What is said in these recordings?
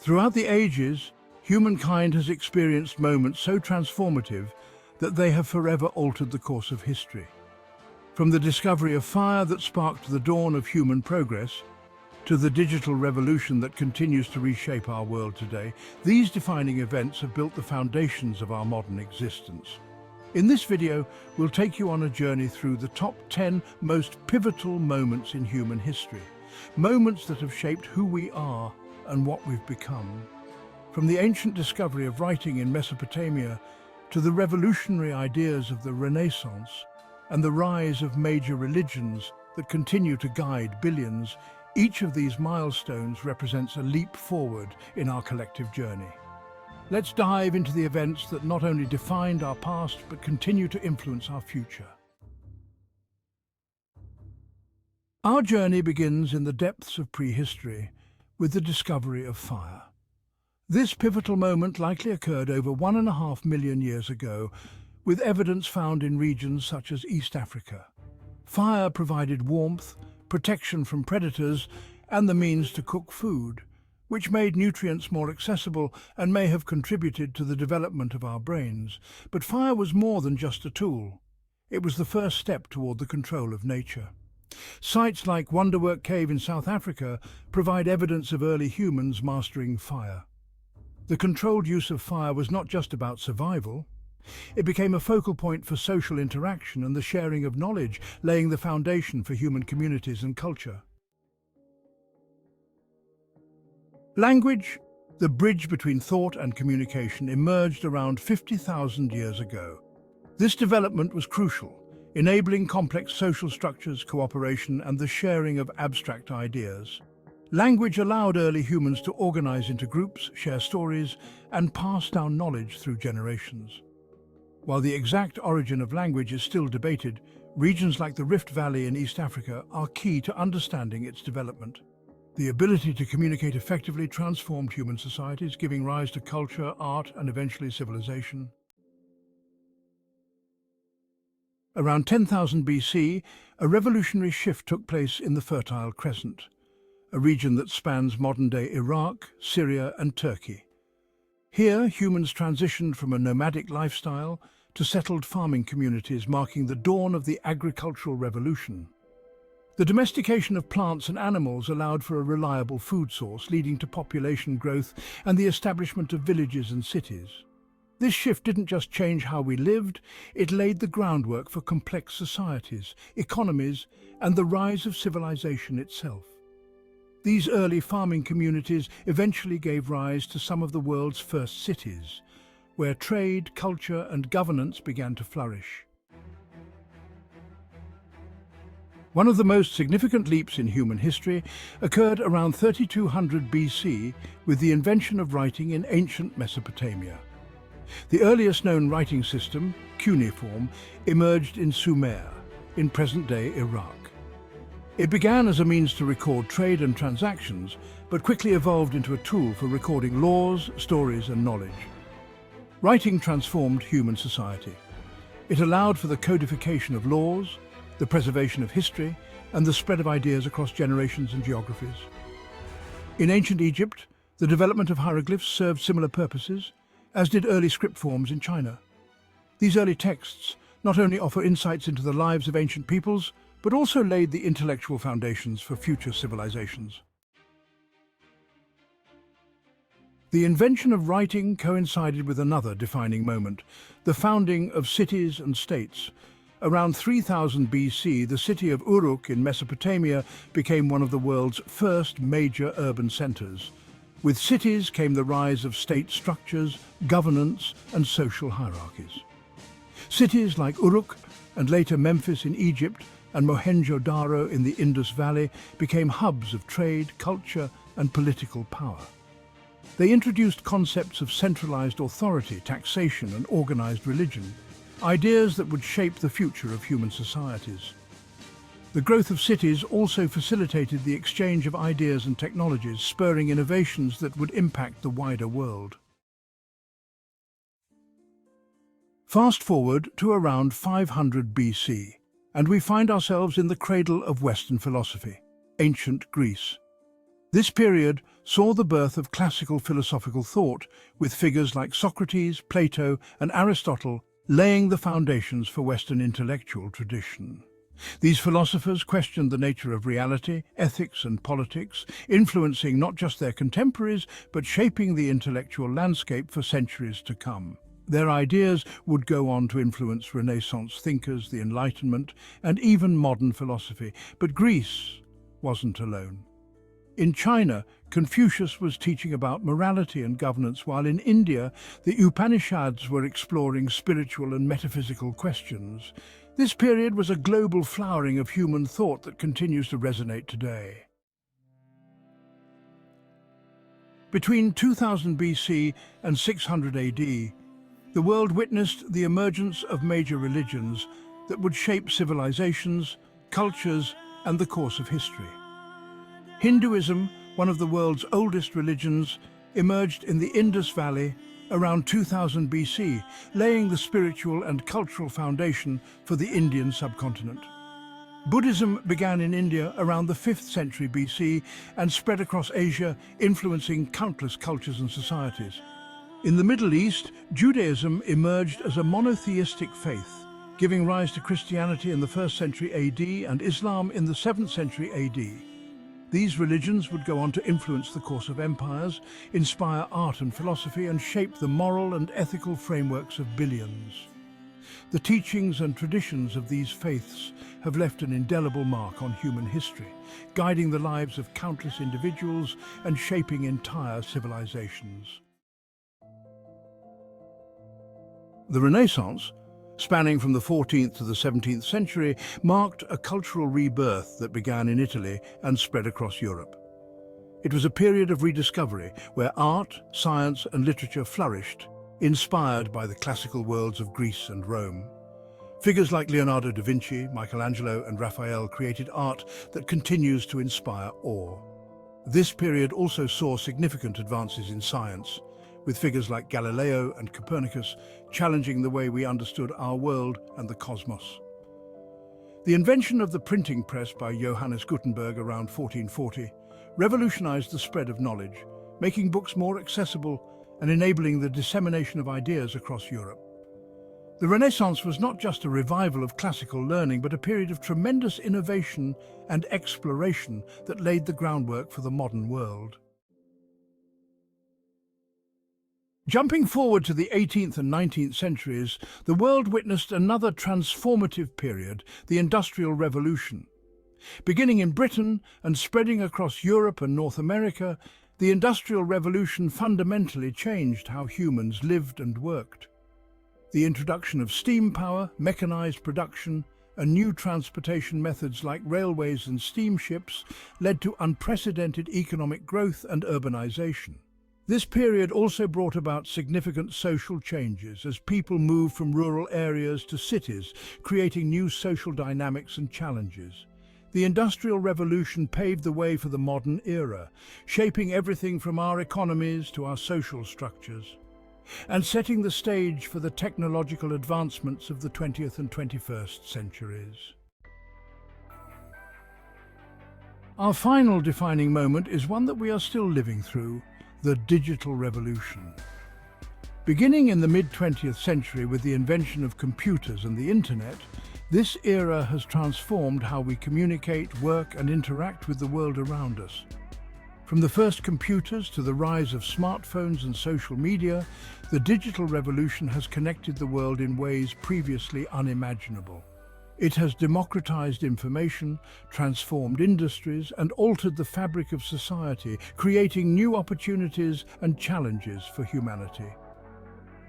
Throughout the ages, humankind has experienced moments so transformative that they have forever altered the course of history. From the discovery of fire that sparked the dawn of human progress, to the digital revolution that continues to reshape our world today, these defining events have built the foundations of our modern existence. In this video, we'll take you on a journey through the top 10 most pivotal moments in human history. Moments that have shaped who we are and what we've become. From the ancient discovery of writing in Mesopotamia to the revolutionary ideas of the Renaissance and the rise of major religions that continue to guide billions, each of these milestones represents a leap forward in our collective journey. Let's dive into the events that not only defined our past but continue to influence our future. Our journey begins in the depths of prehistory with the discovery of fire. This pivotal moment likely occurred over 1.5 million years ago, with evidence found in regions such as East Africa. Fire provided warmth, protection from predators, and the means to cook food, which made nutrients more accessible and may have contributed to the development of our brains. But fire was more than just a tool. It was the first step toward the control of nature. Sites like Wonderwork Cave in South Africa provide evidence of early humans mastering fire. The controlled use of fire was not just about survival. It became a focal point for social interaction and the sharing of knowledge, laying the foundation for human communities and culture. Language, the bridge between thought and communication, emerged around 50,000 years ago. This development was crucial, enabling complex social structures, cooperation, and the sharing of abstract ideas. Language allowed early humans to organize into groups, share stories, and pass down knowledge through generations. While the exact origin of language is still debated, regions like the Rift Valley in East Africa are key to understanding its development. The ability to communicate effectively transformed human societies, giving rise to culture, art, and eventually civilization. Around 10,000 BC, a revolutionary shift took place in the Fertile Crescent, a region that spans modern-day Iraq, Syria, and Turkey. Here, humans transitioned from a nomadic lifestyle to settled farming communities, marking the dawn of the agricultural revolution. The domestication of plants and animals allowed for a reliable food source, leading to population growth and the establishment of villages and cities. This shift didn't just change how we lived, it laid the groundwork for complex societies, economies, and the rise of civilization itself. These early farming communities eventually gave rise to some of the world's first cities, where trade, culture, and governance began to flourish. One of the most significant leaps in human history occurred around 3200 BC with the invention of writing in ancient Mesopotamia. The earliest known writing system, cuneiform, emerged in Sumer, in present-day Iraq. It began as a means to record trade and transactions, but quickly evolved into a tool for recording laws, stories, and knowledge. Writing transformed human society. It allowed for the codification of laws, the preservation of history, and the spread of ideas across generations and geographies. In ancient Egypt, the development of hieroglyphs served similar purposes, as did early script forms in China. These early texts not only offer insights into the lives of ancient peoples, but also laid the intellectual foundations for future civilizations. The invention of writing coincided with another defining moment, the founding of cities and states. Around 3000 BC, the city of Uruk in Mesopotamia became one of the world's first major urban centers. With cities came the rise of state structures, governance, and social hierarchies. Cities like Uruk and later Memphis in Egypt and Mohenjo-Daro in the Indus Valley became hubs of trade, culture, and political power. They introduced concepts of centralized authority, taxation, and organized religion, ideas that would shape the future of human societies. The growth of cities also facilitated the exchange of ideas and technologies, spurring innovations that would impact the wider world. Fast forward to around 500 BC, and we find ourselves in the cradle of Western philosophy, ancient Greece. This period saw the birth of classical philosophical thought, with figures like Socrates, Plato, and Aristotle laying the foundations for Western intellectual tradition. These philosophers questioned the nature of reality, ethics, and politics, influencing not just their contemporaries, but shaping the intellectual landscape for centuries to come. Their ideas would go on to influence Renaissance thinkers, the Enlightenment, and even modern philosophy. But Greece wasn't alone. In China, Confucius was teaching about morality and governance, while in India, the Upanishads were exploring spiritual and metaphysical questions. This period was a global flowering of human thought that continues to resonate today. Between 2000 BC and 600 AD, the world witnessed the emergence of major religions that would shape civilizations, cultures, and the course of history. Hinduism, one of the world's oldest religions, emerged in the Indus Valley around 2000 BC, laying the spiritual and cultural foundation for the Indian subcontinent. Buddhism began in India around the 5th century BC and spread across Asia, influencing countless cultures and societies. In the Middle East, Judaism emerged as a monotheistic faith, giving rise to Christianity in the 1st century AD and Islam in the 7th century AD. These religions would go on to influence the course of empires, inspire art and philosophy, and shape the moral and ethical frameworks of billions. The teachings and traditions of these faiths have left an indelible mark on human history, guiding the lives of countless individuals and shaping entire civilizations. The Renaissance, spanning from the 14th to the 17th century, marked a cultural rebirth that began in Italy and spread across Europe. It was a period of rediscovery where art, science, and literature flourished, inspired by the classical worlds of Greece and Rome. Figures like Leonardo da Vinci, Michelangelo, and Raphael created art that continues to inspire awe. This period also saw significant advances in science, with figures like Galileo and Copernicus challenging the way we understood our world and the cosmos. The invention of the printing press by Johannes Gutenberg around 1440 revolutionized the spread of knowledge, making books more accessible and enabling the dissemination of ideas across Europe. The Renaissance was not just a revival of classical learning, but a period of tremendous innovation and exploration that laid the groundwork for the modern world. Jumping forward to the 18th and 19th centuries, the world witnessed another transformative period, the Industrial Revolution. Beginning in Britain and spreading across Europe and North America, the Industrial Revolution fundamentally changed how humans lived and worked. The introduction of steam power, mechanized production, and new transportation methods like railways and steamships led to unprecedented economic growth and urbanization. This period also brought about significant social changes as people moved from rural areas to cities, creating new social dynamics and challenges. The Industrial Revolution paved the way for the modern era, shaping everything from our economies to our social structures, and setting the stage for the technological advancements of the 20th and 21st centuries. Our final defining moment is one that we are still living through: the digital revolution. Beginning in the mid-20th century with the invention of computers and the internet, this era has transformed how we communicate, work, and interact with the world around us. From the first computers to the rise of smartphones and social media, the digital revolution has connected the world in ways previously unimaginable. It has democratized information, transformed industries, and altered the fabric of society, creating new opportunities and challenges for humanity.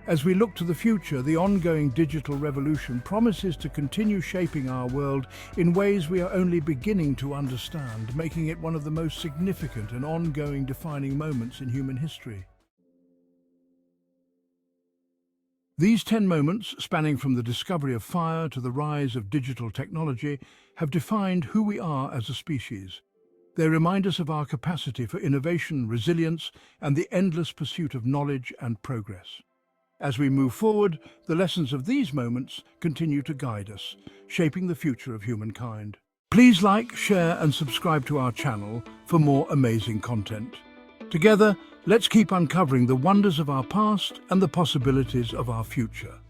As we look to the future, the ongoing digital revolution promises to continue shaping our world in ways we are only beginning to understand, making it one of the most significant and ongoing defining moments in human history. These 10 moments, spanning from the discovery of fire to the rise of digital technology, have defined who we are as a species. They remind us of our capacity for innovation, resilience, and the endless pursuit of knowledge and progress. As we move forward, the lessons of these moments continue to guide us, shaping the future of humankind. Please like, share and subscribe to our channel for more amazing content. Together, let's keep uncovering the wonders of our past and the possibilities of our future.